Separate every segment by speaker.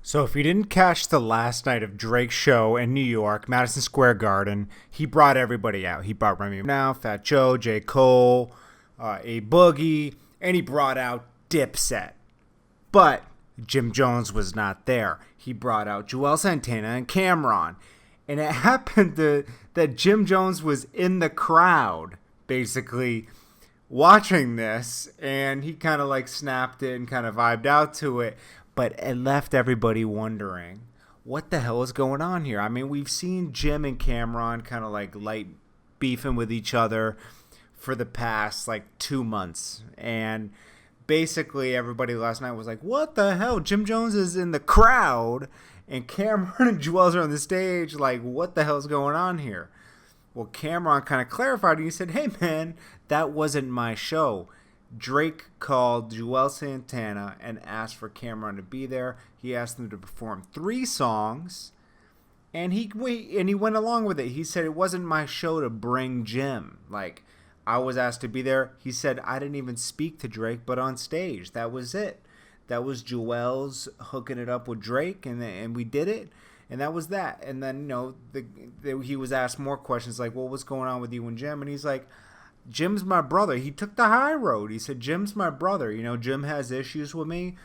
Speaker 1: So if you didn't catch the last night of Drake's show in New York, Madison Square Garden, he brought everybody out. He brought Remy Now, Fat Joe, J. Cole, A Boogie, and he brought out Dipset. But Jim Jones was not there. He brought out Juelz Santana and Cameron. And it happened that Jim Jones was in the crowd, basically, watching this. And he kind of like snapped it and kind of vibed out to it. But it left everybody wondering, what the hell is going on here? I mean, we've seen Jim and Cameron kind of like light beefing with each other for the past like 2 months. And basically everybody last night was like, what the hell? Jim Jones is in the crowd and Cameron and Juelz are on the stage. Like, what the hell is going on here? Well, Cameron kind of clarified and he said, hey man, that wasn't my show. Drake called Juelz Santana and asked for Cameron to be there. He asked them to perform 3 songs, and he went along with it. He said, it wasn't my show to bring Jim. Like, I was asked to be there. He said, I didn't even speak to Drake, but on stage. That was it. That was Juelz hooking it up with Drake, and we did it, and that was that. And then, he was asked more questions like, well, what's going on with you and Jim? And he's like, Jim's my brother. He took the high road. He said, Jim's my brother. You know, Jim has issues with me,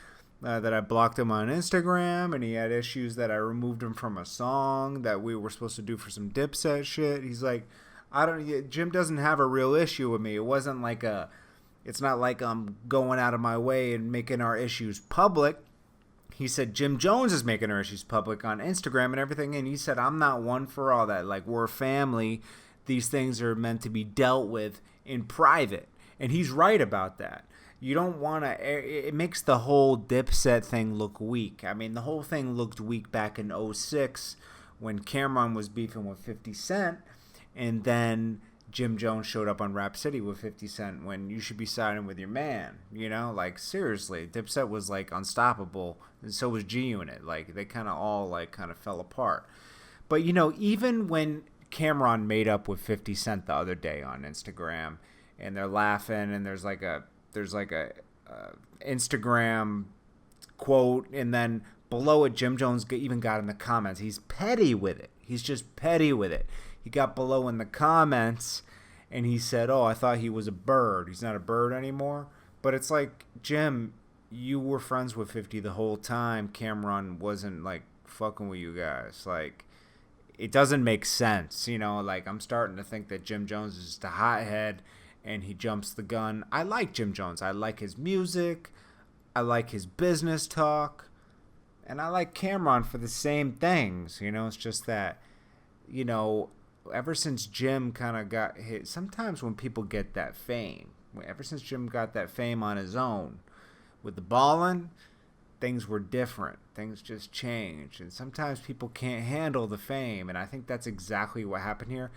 Speaker 1: that I blocked him on Instagram, and he had issues that I removed him from a song that we were supposed to do for some Dipset shit. He's like, Jim doesn't have a real issue with me. It's not like I'm going out of my way and making our issues public. He said, Jim Jones is making our issues public on Instagram and everything. And he said, I'm not one for all that. Like, we're a family. These things are meant to be dealt with in private. And he's right about that. You don't want to... It makes the whole Dipset thing look weak. I mean, the whole thing looked weak back in '06 when Cameron was beefing with 50 Cent. And then Jim Jones showed up on Rap City with 50 Cent when you should be siding with your man. You know? Like, seriously. Dipset was, like, unstoppable. And so was G-Unit. Like, they kind of all, like, kind of fell apart. But, you know, even when Cameron made up with 50 Cent the other day on Instagram, and they're laughing, and there's like a Instagram quote, and then below it, Jim Jones even got in the comments. He's petty with it. He's just petty with it. He got below in the comments, and he said, "Oh, I thought he was a bird. He's not a bird anymore." But it's like, Jim, you were friends with 50 the whole time. Cameron wasn't like fucking with you guys, like. It doesn't make sense, you know, like I'm starting to think that Jim Jones is just a hothead and he jumps the gun. I like Jim Jones. I like his music. I like his business talk. And I like Cameron for the same things, you know. It's just that, you know, ever since Jim kind of got hit, sometimes when people get that fame, ever since Jim got that fame on his own with the ballin', things were different. Things just changed. And sometimes people can't handle the fame. And I think that's exactly what happened here.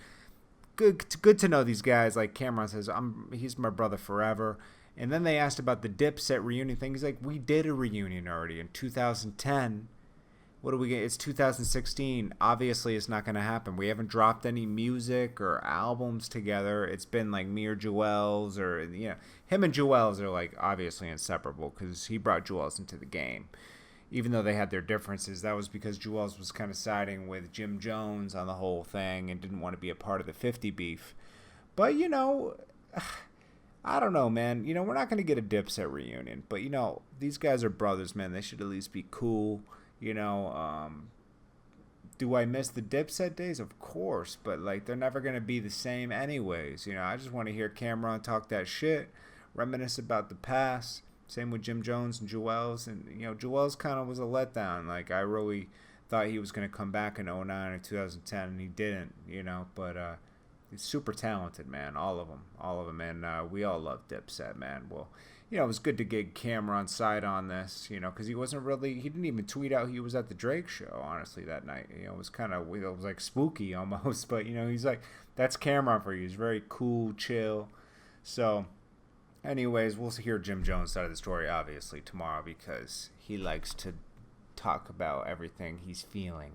Speaker 1: Good to know these guys. Like Cameron says, he's my brother forever. And then they asked about the Dipset reunion thing. He's like, we did a reunion already in 2010. What do we get? It's 2016. Obviously, it's not going to happen. We haven't dropped any music or albums together. It's been like me or Juelz, or, you know, him and Juelz are like obviously inseparable because he brought Juelz into the game. Even though they had their differences, that was because Juelz was kind of siding with Jim Jones on the whole thing and didn't want to be a part of the 50 beef. But, you know, I don't know, man. You know, we're not going to get a Dipset reunion. But, you know, these guys are brothers, man. They should at least be cool. You know, do I miss the Dipset days? Of course, but like they're never going to be the same anyways. You know, I just want to hear Cameron talk that shit, reminisce about the past. Same with Jim Jones and Juelz. And, you know, Juelz kind of was a letdown. Like, I really thought he was going to come back in '09 or 2010, and he didn't, you know. But he's super talented, man, all of them. And we all love Dipset, man. Well, you know, it was good to get Cameron's side on this, you know, because he didn't even tweet out he was at the Drake show, honestly, that night. You know, it was like spooky almost, but, you know, he's like, that's Cameron for you. He's very cool, chill. So, anyways, we'll hear Jim Jones' side of the story, obviously, tomorrow, because he likes to talk about everything he's feeling.